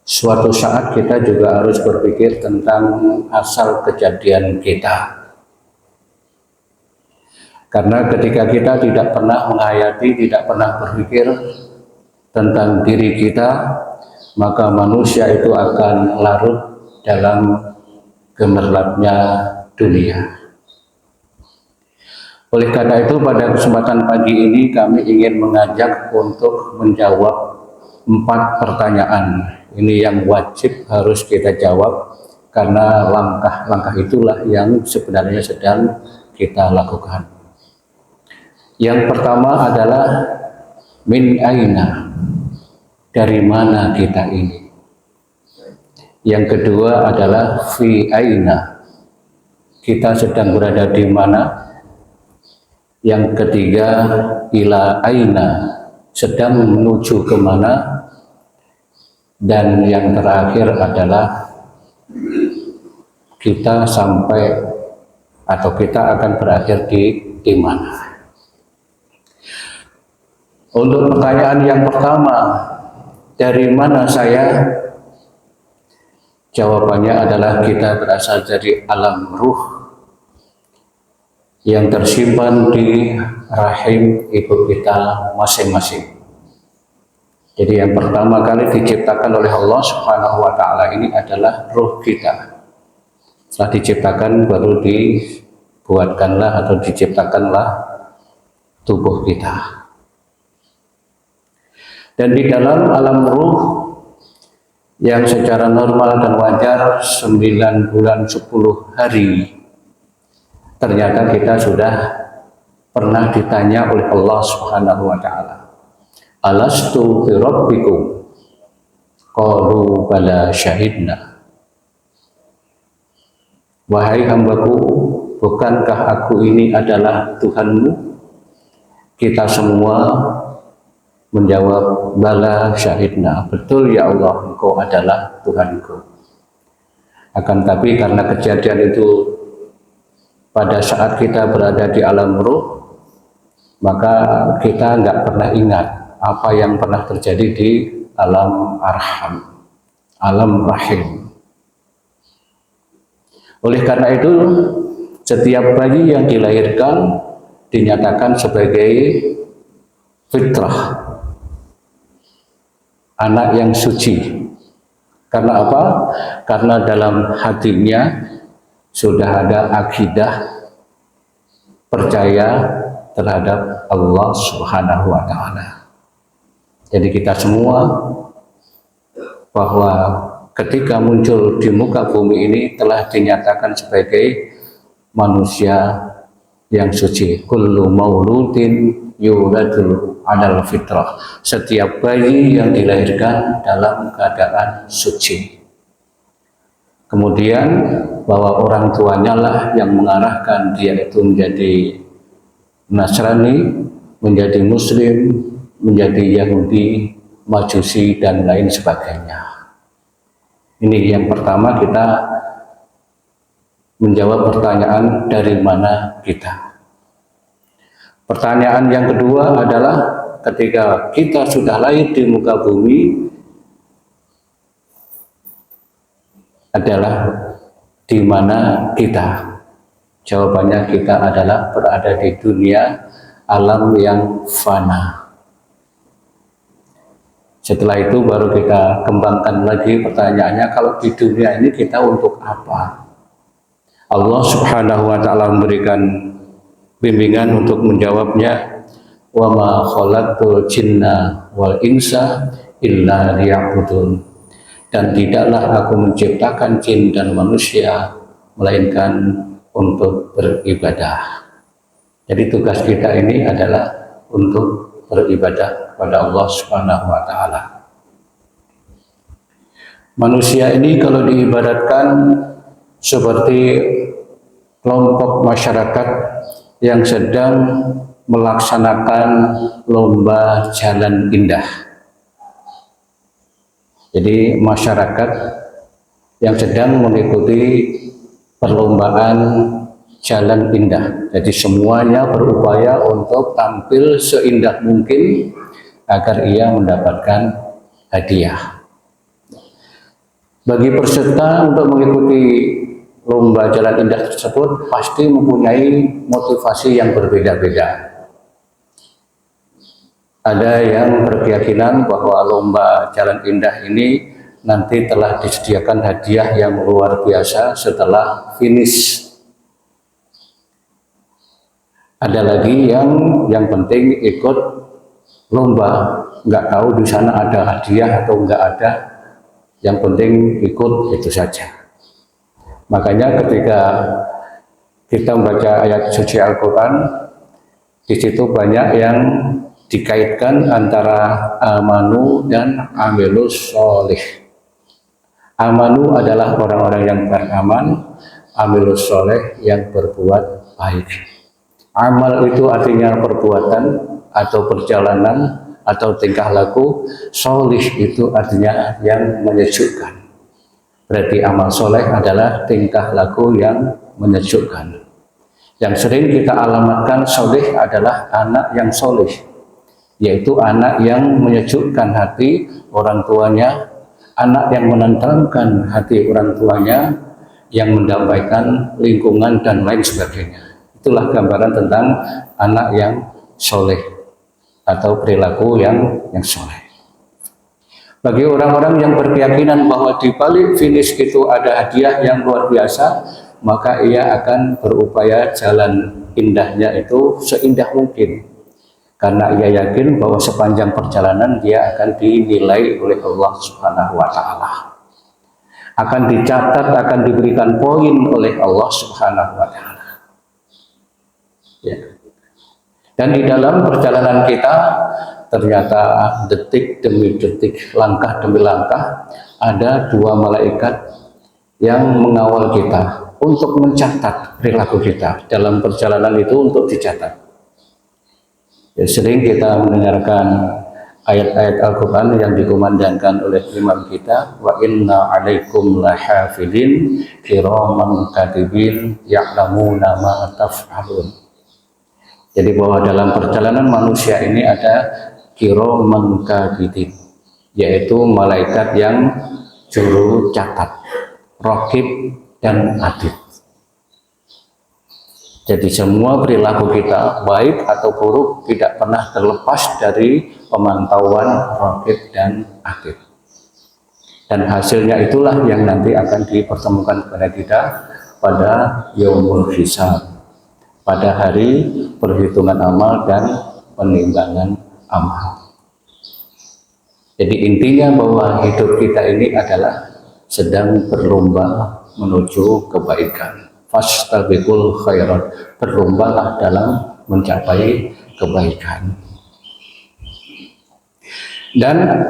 suatu saat kita juga harus berpikir tentang asal kejadian kita. Karena ketika kita tidak pernah menghayati, tidak pernah berpikir tentang diri kita, maka manusia itu akan larut dalam gemerlapnya dunia. Oleh karena itu, pada kesempatan pagi ini kami ingin mengajak untuk menjawab 4 pertanyaan. Ini yang wajib harus kita jawab, karena langkah-langkah itulah yang sebenarnya sedang kita lakukan. Yang pertama adalah min aina, dari mana kita ini. Yang kedua adalah fi aina, kita sedang berada di mana. Yang ketiga ila aina, sedang menuju kemana. Dan yang terakhir adalah kita sampai atau kita akan berakhir di mana. Untuk pertanyaan yang pertama, dari mana saya? Jawabannya adalah kita berasal dari alam ruh yang tersimpan di rahim ibu kita masing-masing. Jadi yang pertama kali diciptakan oleh Allah Subhanahu wa Ta'ala ini adalah ruh kita. Setelah diciptakan baru dibuatkanlah atau diciptakanlah tubuh kita. Dan di dalam alam ruh yang secara normal dan wajar 9 bulan 10 hari, ternyata kita sudah pernah ditanya oleh Allah Subhanahu wa Ta'ala, alastu bi rabbikum? Qalu bala syahidna. Wahai hambaku, bukankah aku ini adalah Tuhanmu? Kita semua menjawab bala syahidna, betul ya Allah, Engkau adalah Tuhanku. Akan tapi karena kejadian itu pada saat kita berada di alam ruh, maka kita nggak pernah ingat apa yang pernah terjadi di alam arham, alam rahim. Oleh karena itu, setiap bayi yang dilahirkan dinyatakan sebagai fitrah, anak yang suci. Karena apa? Karena dalam hatinya sudah ada akidah percaya terhadap Allah Subhanahu wa Ta'ala. Jadi kita semua bahwa ketika muncul di muka bumi ini telah dinyatakan sebagai manusia yang suci. Kullu mauludin yuladu 'alal fitrah. Setiap bayi yang dilahirkan dalam keadaan suci. Kemudian bahwa orang tuanya lah yang mengarahkan dia itu menjadi Nasrani, menjadi Muslim, menjadi Yahudi, Majusi, dan lain sebagainya. Ini yang pertama, kita menjawab pertanyaan dari mana kita. Pertanyaan yang kedua adalah ketika kita sudah lahir di muka bumi adalah di mana kita. Jawabannya kita adalah berada di dunia alam yang fana. Setelah itu baru kita kembangkan lagi pertanyaannya, kalau di dunia ini kita untuk apa? Allah Subhanahu wa Ta'ala memberikan bimbingan untuk menjawabnya. Wa ma khalaqtul jinna wal insa illa liya'budun. Dan tidaklah aku menciptakan jin dan manusia melainkan untuk beribadah. Jadi tugas kita ini adalah untuk beribadah kepada Allah Subhanahu wa Ta'ala. Manusia ini kalau diibaratkan seperti kelompok masyarakat yang sedang melaksanakan lomba jalan indah. Jadi masyarakat yang sedang mengikuti perlombaan jalan indah. Jadi semuanya berupaya untuk tampil seindah mungkin agar ia mendapatkan hadiah. Bagi peserta untuk mengikuti lomba jalan indah tersebut pasti mempunyai motivasi yang berbeda-beda. Ada yang berkeyakinan bahwa lomba jalan indah ini nanti telah disediakan hadiah yang luar biasa setelah finish. Ada lagi yang penting ikut lomba, nggak tahu di sana ada hadiah atau nggak ada, yang penting ikut itu saja. Makanya ketika kita membaca ayat suci Al-Quran, di situ banyak yang dikaitkan antara amanu dan amilus solih. Amanu adalah orang-orang yang beramal, amilus soleh yang berbuat baik. Amal itu artinya perbuatan atau perjalanan atau tingkah laku. Solih itu artinya yang menyejukkan. Berarti amal soleh adalah tingkah laku yang menyejukkan. Yang sering kita alamatkan soleh adalah anak yang soleh, yaitu anak yang menyejukkan hati orang tuanya, anak yang menenteramkan hati orang tuanya, yang mendamaikan lingkungan dan lain sebagainya. Itulah gambaran tentang anak yang soleh atau perilaku yang soleh. Bagi orang-orang yang berkeyakinan bahwa di balik finish itu ada hadiah yang luar biasa, maka ia akan berupaya jalan indahnya itu seindah mungkin. Karena ia yakin bahwa sepanjang perjalanan dia akan dinilai oleh Allah Subhanahu wa Ta'ala. Akan dicatat, akan diberikan poin oleh Allah Subhanahu wa Ta'ala. Ya. Dan di dalam perjalanan kita ternyata detik demi detik, langkah demi langkah, ada dua malaikat yang mengawal kita untuk mencatat perilaku kita dalam perjalanan itu, untuk dicatat. Ya, sering kita mendengarkan ayat-ayat Al-Quran yang dikumandangkan oleh imam kita, wa inna alaikum lahafidin kiraman katibin ya'lamuna ma taf'alun. Jadi bahwa dalam perjalanan manusia ini ada kiraman katibin, yaitu malaikat yang juru catat, raqib dan atid. Jadi semua perilaku kita, baik atau buruk, tidak pernah terlepas dari pemantauan raqib dan atid. Dan hasilnya itulah yang nanti akan dipertemukan kepada kita pada yaumul hisab, pada hari perhitungan amal dan penimbangan amal. Jadi intinya bahwa hidup kita ini adalah sedang berlomba menuju kebaikan. Fastabiqul khairat, berlombalah dalam mencapai kebaikan. Dan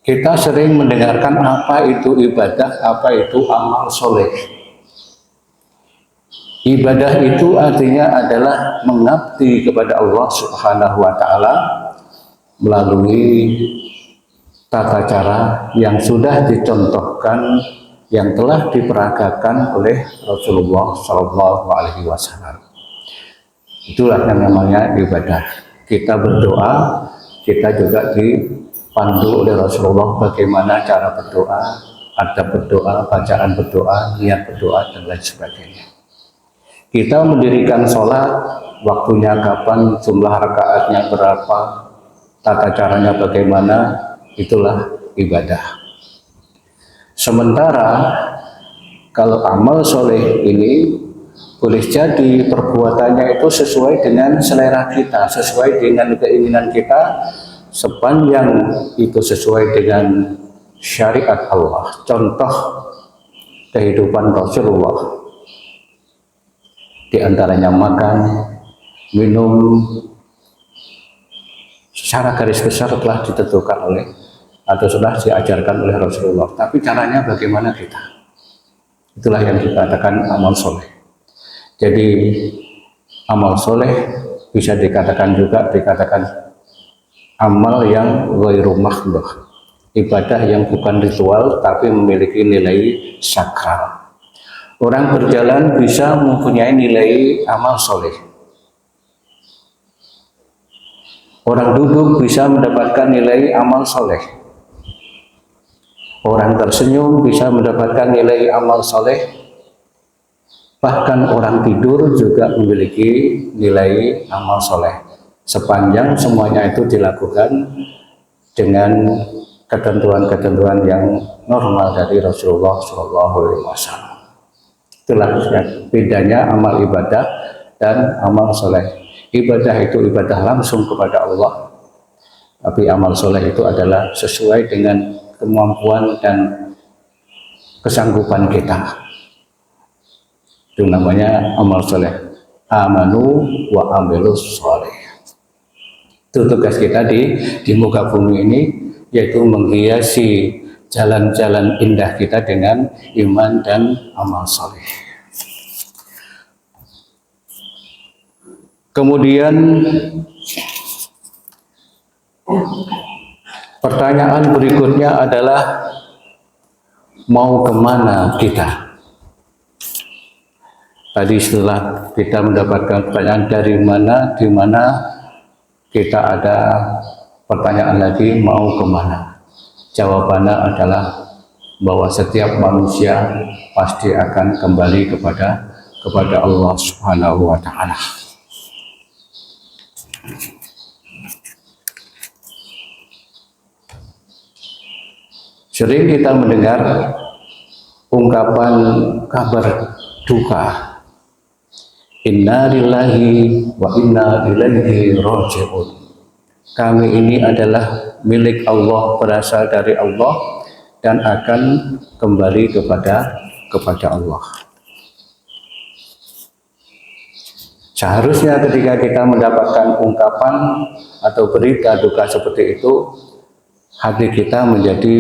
kita sering mendengarkan apa itu ibadah, apa itu amal soleh. Ibadah itu artinya adalah mengabdi kepada Allah Subhanahu wa Ta'ala melalui tata cara yang sudah dicontohkan, yang telah diperagakan oleh Rasulullah Shallallahu Alaihi Wasallam. Itulah yang namanya ibadah. Kita berdoa, kita juga dipandu oleh Rasulullah bagaimana cara berdoa, adab berdoa, bacaan berdoa, niat berdoa, dan lain sebagainya. Kita mendirikan sholat, waktunya kapan, jumlah rakaatnya berapa, tata caranya bagaimana, itulah ibadah. Sementara kalau amal soleh ini boleh jadi perbuatannya itu sesuai dengan selera kita, sesuai dengan keinginan kita, sepanjang itu sesuai dengan syariat Allah, contoh kehidupan Rasulullah. Di antaranya makan, minum, secara garis besar telah ditentukan oleh atau sudah diajarkan oleh Rasulullah. Tapi caranya bagaimana kita? Itulah yang dikatakan amal soleh. Jadi amal soleh bisa dikatakan amal yang ghairu makhdhah, ibadah yang bukan ritual tapi memiliki nilai sakral. Orang berjalan bisa mempunyai nilai amal soleh. Orang duduk bisa mendapatkan nilai amal soleh. Orang tersenyum bisa mendapatkan nilai amal soleh. Bahkan orang tidur juga memiliki nilai amal soleh. Sepanjang semuanya itu dilakukan dengan ketentuan-ketentuan yang normal dari Rasulullah SAW. Itulah bedanya amal ibadah dan amal soleh. Ibadah itu ibadah langsung kepada Allah, tapi amal soleh itu adalah sesuai dengan kemampuan dan kesanggupan kita. Itu namanya amal soleh. Amanu wa amilus soleh. Itu tugas kita di muka bumi ini, yaitu menghiasi jalan-jalan indah kita dengan iman dan amal soleh. Kemudian pertanyaan berikutnya adalah mau kemana kita? Tadi setelah kita mendapatkan pertanyaan dari mana, di mana, kita ada pertanyaan lagi, mau kemana? Jawabannya adalah bahwa setiap manusia pasti akan kembali kepada Allah Subhanahu wa Ta'ala. Sering kita mendengar ungkapan kabar duka, inna lillahi wa inna ilaihi raji'un. Kami ini adalah milik Allah, berasal dari Allah, dan akan kembali kepada Allah. Seharusnya ketika kita mendapatkan ungkapan atau berita duka seperti itu, hati kita menjadi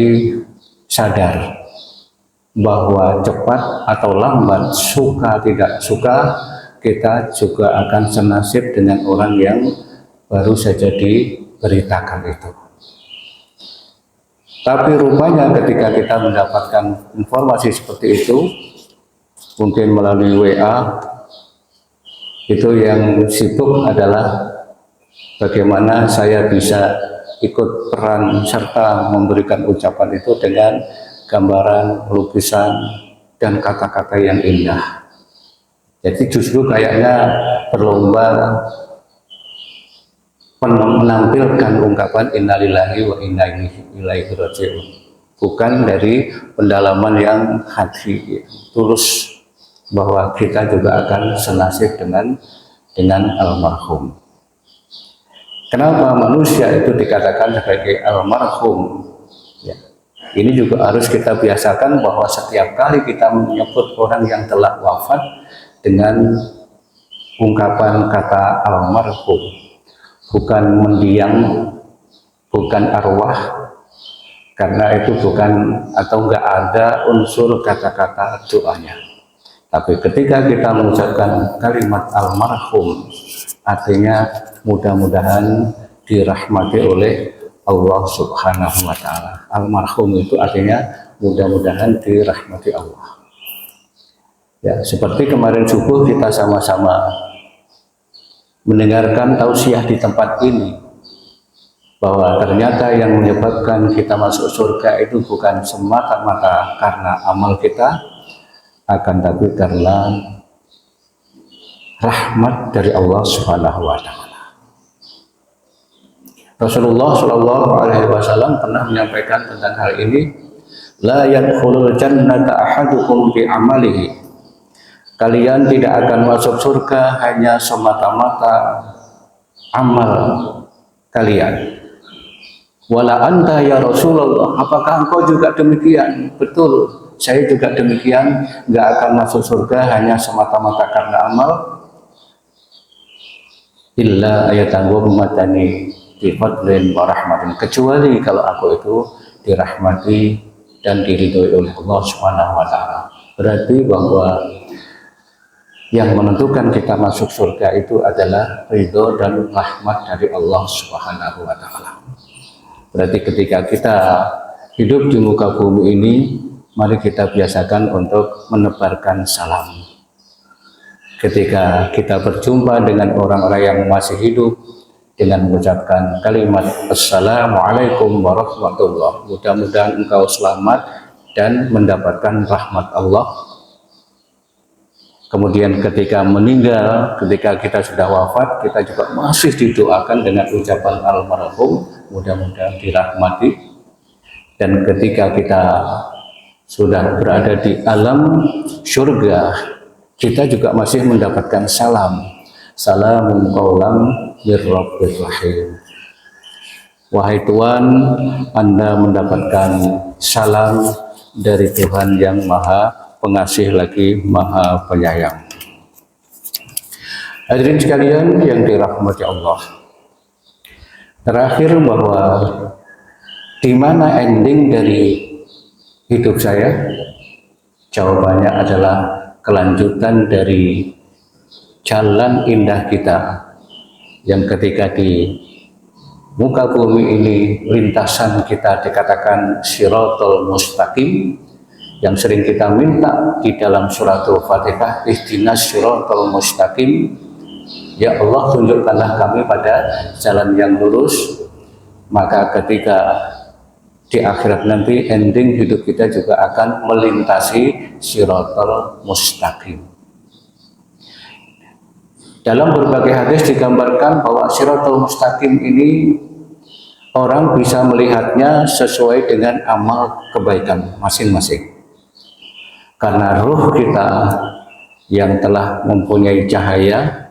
sadar bahwa cepat atau lambat, suka tidak suka, kita juga akan senasib dengan orang yang baru saja diberitakan itu. Tapi rupanya ketika kita mendapatkan informasi seperti itu, mungkin melalui WA, itu yang sibuk adalah bagaimana saya bisa ikut peran serta memberikan ucapan itu dengan gambaran, lukisan, dan kata-kata yang indah. Jadi justru kayaknya berlomba menampilkan ungkapan innalillahi wa inna ilaihi raji'un, bukan dari pendalaman yang hati tulus bahwa kita juga akan senasib dengan almarhum. Kenapa manusia itu dikatakan sebagai almarhum? Ya, ini juga harus kita biasakan bahwa setiap kali kita menyebut orang yang telah wafat dengan ungkapan kata almarhum, bukan mendiang, bukan arwah, karena itu bukan atau enggak ada unsur kata-kata doanya. Tapi ketika kita mengucapkan kalimat almarhum, artinya mudah-mudahan dirahmati oleh Allah Subhanahu wa Ta'ala. Almarhum itu artinya mudah-mudahan dirahmati Allah. Ya, seperti kemarin subuh kita sama-sama mendengarkan tausiah di tempat ini, bahwa ternyata yang menyebabkan kita masuk surga itu bukan semata-mata karena amal kita, akan tapi karena rahmat dari Allah Subhanahu wa Ta'ala. Rasulullah Shallallahu Alaihi Wasallam pernah menyampaikan tentang hal ini, la yadkhulul jannata ahadukum bi amalihi. Kalian tidak akan masuk surga hanya semata-mata amal kalian. Wala anta ya Rasulullah, apakah engkau juga demikian? Betul, saya juga demikian, nggak akan masuk surga hanya semata-mata karena amal. Illa ayatanggung matani bifadlin wa rahmatin, kecuali kalau aku itu dirahmati dan diridhoi oleh Allah Subhanahu wa Ta'ala. Berarti bahwa yang menentukan kita masuk surga itu adalah ridho dan rahmat dari Allah Subhanahu wa Ta'ala. Berarti ketika kita hidup di muka bumi ini, mari kita biasakan untuk menebarkan salam. Ketika kita berjumpa dengan orang-orang yang masih hidup, dengan mengucapkan kalimat Assalamualaikum warahmatullahi. Mudah-mudahan engkau selamat dan mendapatkan rahmat Allah. Kemudian ketika meninggal, ketika kita sudah wafat, kita juga masih didoakan dengan ucapan almarhum, mudah-mudahan dirahmati. Dan ketika kita sudah berada di alam surga, kita juga masih mendapatkan salam. Salamun qaulam mir rabbir rahim. Wahai Tuhan, Anda mendapatkan salam dari Tuhan yang Maha Pengasih lagi Maha Penyayang. Hadirin sekalian yang dirahmati Allah. Terakhir, bahwa di mana ending dari hidup saya? Jawabannya adalah kelanjutan dari jalan indah kita yang ketika di muka bumi ini lintasan kita dikatakan Shiratal Mustaqim, yang sering kita minta di dalam suratul Fatihah, ihdinas Shiratal Mustaqim, ya Allah tunjukkanlah kami pada jalan yang lurus. Maka ketika di akhirat nanti ending hidup kita juga akan melintasi Shiratal Mustaqim. Dalam berbagai hadis digambarkan bahwa Shiratal Mustaqim ini orang bisa melihatnya sesuai dengan amal kebaikan masing-masing. Karena ruh kita yang telah mempunyai cahaya,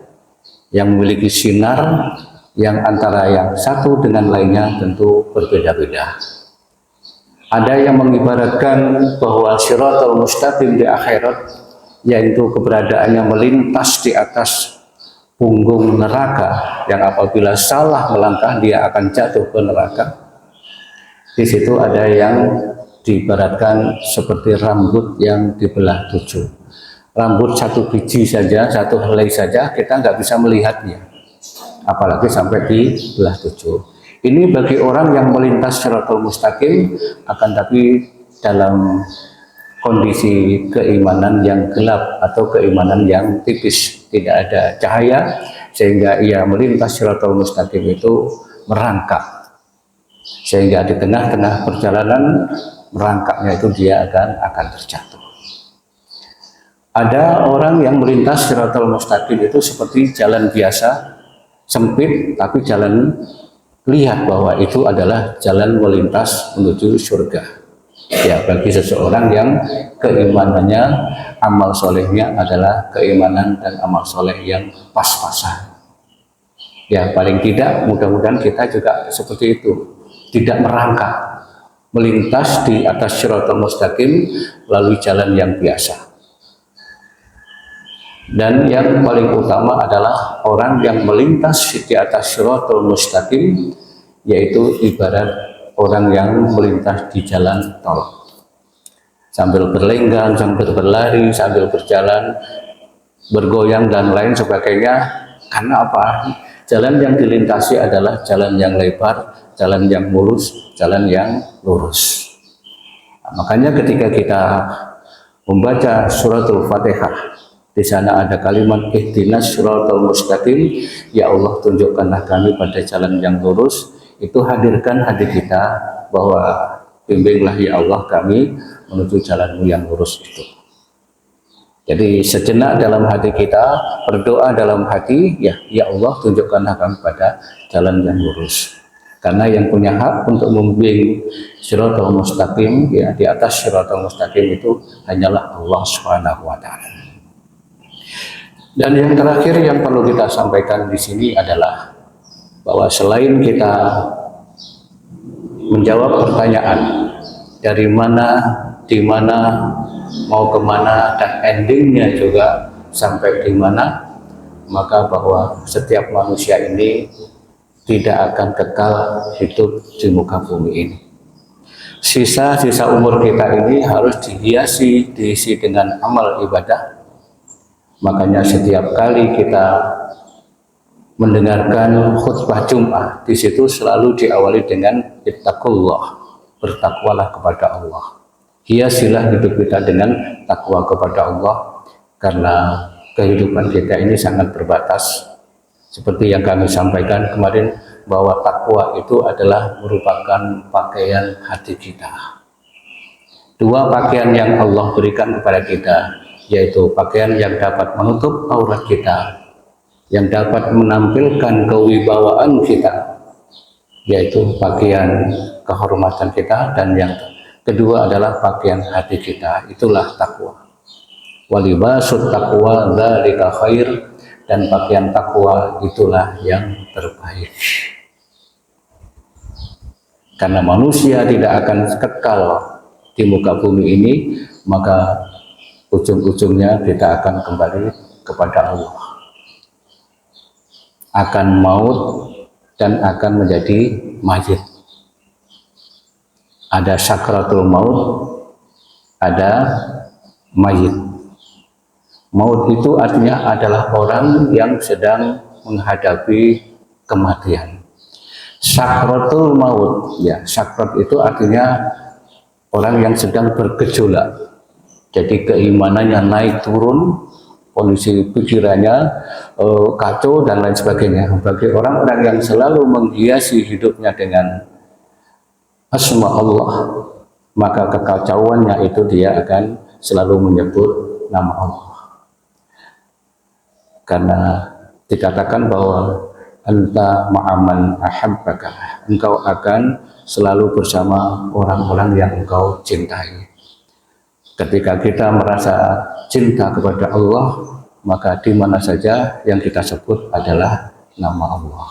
yang memiliki sinar, yang antara yang satu dengan lainnya tentu berbeda-beda. Ada yang mengibaratkan bahwa Shiratal Mustaqim di akhirat, yaitu keberadaannya melintas di atas punggung neraka, yang apabila salah melangkah dia akan jatuh ke neraka. Di situ ada yang diibaratkan seperti rambut yang dibelah 7. Rambut satu biji saja, satu helai saja kita nggak bisa melihatnya, apalagi sampai dibelah 7. Ini bagi orang yang melintas Shiratal Mustaqim, akan tapi dalam kondisi keimanan yang gelap atau keimanan yang tipis, tidak ada cahaya, sehingga ia melintas Shiratal Mustaqim itu merangkak, sehingga di tengah-tengah perjalanan merangkaknya itu dia akan terjatuh. Ada orang yang melintas Shiratal Mustaqim itu seperti jalan biasa, sempit, tapi jalan lihat bahwa itu adalah jalan melintas menuju surga. Ya, bagi seseorang yang keimanannya, amal solehnya adalah keimanan dan amal soleh yang pas-pasan. Ya, paling tidak mudah-mudahan kita juga seperti itu, tidak merangkak, melintas di atas Shiratal Mustaqim melalui jalan yang biasa. Dan yang paling utama adalah orang yang melintas di atas Shiratal Mustaqim, yaitu ibarat orang yang melintas di jalan tol, sambil berlenggang, sambil berlari, sambil berjalan, bergoyang dan lain sebagainya. Karena apa? Jalan yang dilintasi adalah jalan yang lebar, jalan yang mulus, jalan yang lurus. Nah, makanya ketika kita membaca suratul Fatihah, di sana ada kalimat ihdinas Shiratal Mustaqim, ya Allah tunjukkanlah kami pada jalan yang lurus. Itu hadirkan hati kita bahwa bimbinglah ya Allah kami menuju jalanmu yang lurus itu. Jadi sejenak dalam hati kita berdoa dalam hati, ya Allah tunjukkanlah kami pada jalan yang lurus. Karena yang punya hak untuk membimbing Shiratal Mustaqim, ya di atas Shiratal Mustaqim itu hanyalah Allah Subhanahu wa taala. Dan yang terakhir yang perlu kita sampaikan di sini adalah bahwa selain kita menjawab pertanyaan dari mana, di mana, mau kemana, dan endingnya juga sampai di mana, maka bahwa setiap manusia ini tidak akan kekal hidup di muka bumi ini. Sisa-sisa umur kita ini harus diisi dengan amal ibadah. Makanya setiap kali kita mendengarkan khutbah Jum'ah, di situ selalu diawali dengan ittaqullah, bertakwalah kepada Allah. Hiasilah hidup kita dengan takwa kepada Allah, karena kehidupan kita ini sangat terbatas. Seperti yang kami sampaikan kemarin, bahwa takwa itu adalah merupakan pakaian hati kita. Dua pakaian yang Allah berikan kepada kita, yaitu pakaian yang dapat menutup aurat kita, yang dapat menampilkan kewibawaan kita, yaitu pakaian kehormatan kita, dan yang kedua adalah pakaian hati kita, itulah takwa. Walibasut taqwa dzalika khair, dan pakaian takwa itulah yang terbaik. Karena manusia tidak akan kekal di muka bumi ini, maka ujung-ujungnya kita akan kembali kepada Allah, akan maut dan akan menjadi mayit. Ada sakratul maut, ada mayit. Maut itu artinya adalah orang yang sedang menghadapi kematian. Sakratul maut, ya, sakrat itu artinya orang yang sedang bergejolak. Jadi keimanannya naik turun, kondisi pikirannya kacau dan lain sebagainya. Bagi orang-orang yang selalu menghiasi hidupnya dengan asma Allah, maka kekacauannya itu dia akan selalu menyebut nama Allah. Karena dikatakan bahwa anta ma'aman ahabbaka, engkau akan selalu bersama orang-orang yang engkau cintai. Ketika kita merasa cinta kepada Allah, maka di mana saja yang kita sebut adalah nama Allah.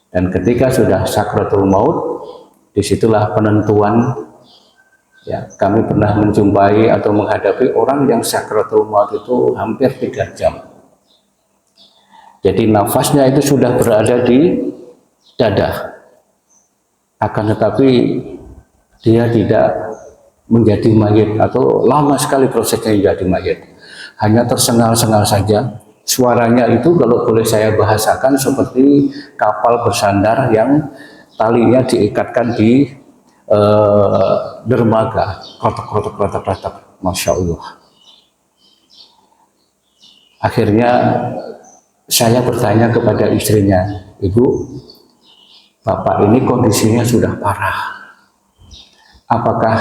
Dan ketika sudah sakratul maut, disitulah penentuan. Ya, kami pernah menjumpai atau menghadapi orang yang sakratul maut itu hampir 3 jam. Jadi nafasnya itu sudah berada di dada, akan tetapi dia tidak menjadi mayit, atau lama sekali prosesnya menjadi mayit, hanya tersengal-sengal saja. Suaranya itu kalau boleh saya bahasakan seperti kapal bersandar yang talinya diikatkan di dermaga, krotok-krotok, Masya Allah. Akhirnya saya bertanya kepada istrinya, Ibu, Bapak ini kondisinya sudah parah, apakah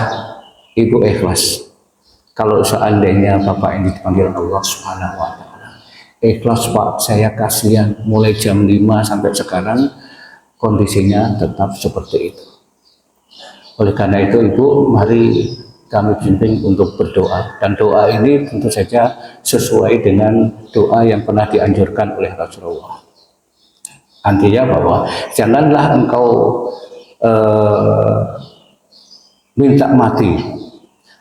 Ibu ikhlas kalau seandainya Bapak ini dipanggil Allah Subhanahu wa Ta'ala? Ikhlas Pak, saya kasihan, mulai jam 5 sampai sekarang kondisinya tetap seperti itu. Oleh karena itu Ibu, mari kami bimbing untuk berdoa, dan doa ini tentu saja sesuai dengan doa yang pernah dianjurkan oleh Rasulullah. Artinya bahwa janganlah engkau minta mati,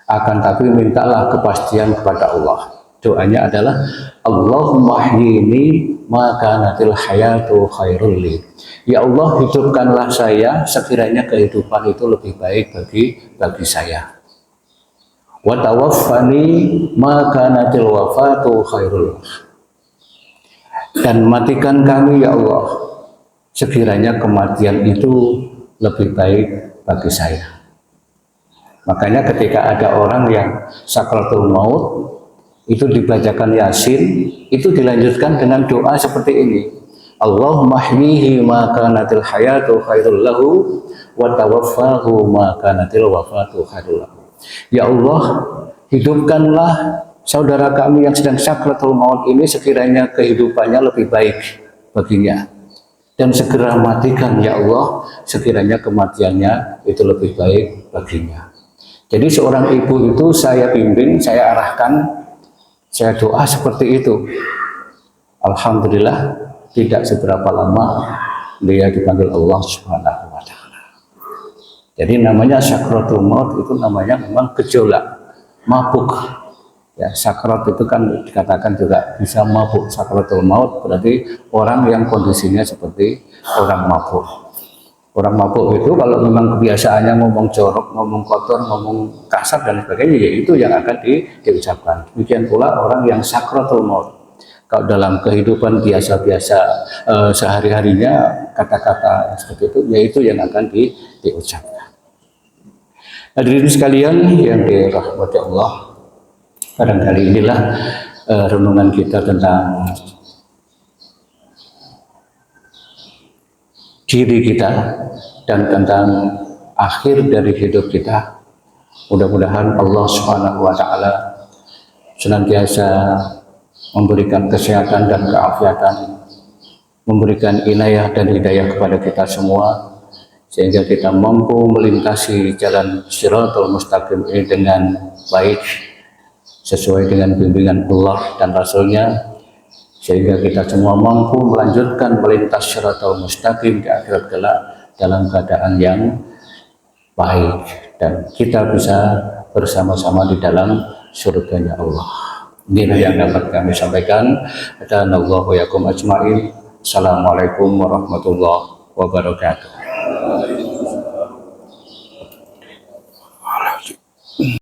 akan tapi mintalah kepastian kepada Allah. Doanya adalah Allahumma ahyini ma kanatil hayatu khairul li. Ya Allah, hidupkanlah saya sekiranya kehidupan itu lebih baik bagi saya. Wa tawaffani ma kanatil wafatu khairul. Dan matikan kami ya Allah sekiranya kematian itu lebih baik bagi saya. Makanya ketika ada orang yang sakratul maut, itu dibacakan Yasin, itu dilanjutkan dengan doa seperti ini. Allahumma hyihi ma kanatil hayatu khairul lahu wa tawaffahu ma kanatil wafatu khairul lahu. Ya Allah, hidupkanlah saudara kami yang sedang sakratul maut ini sekiranya kehidupannya lebih baik baginya, dan segera matikan ya Allah sekiranya kematiannya itu lebih baik baginya. Jadi seorang ibu itu saya bimbing, saya arahkan, saya doa seperti itu. Alhamdulillah tidak seberapa lama dia dipanggil Allah Subhanahu wa Ta'ala. Jadi namanya sakratul maut itu namanya memang gejolak, mabuk. Ya, sakrat itu kan dikatakan juga bisa mabuk. Sakratul maut berarti orang yang kondisinya seperti orang mabuk. Orang mabuk itu kalau memang kebiasaannya ngomong jorok, ngomong kotor, ngomong kasar dan sebagainya, ya itu yang akan diucapkan. Demikian pula orang yang sakratul maut. Kalau dalam kehidupan biasa-biasa sehari-harinya kata-kata seperti itu, yaitu yang akan diucapkan. Hadirin sekalian yang dirahmati Allah, barangkali inilah renungan kita tentang diri kita dan tentang akhir dari hidup kita. Mudah-mudahan Allah Subhanahu wa taala senantiasa memberikan kesehatan dan keafiatan, memberikan inayah dan hidayah kepada kita semua, sehingga kita mampu melintasi jalan Shirathul Mustaqim ini dengan baik, sesuai dengan bimbingan Allah dan Rasulnya, sehingga kita semua mampu melanjutkan melintas Shirathul Mustaqim di akhirat kelak dalam keadaan yang baik, dan kita bisa bersama-sama di dalam surganya Allah. Inilah yang dapat kami sampaikan. Hadanallahu yakum ajmain. Assalamualaikum warahmatullahi wabarakatuh.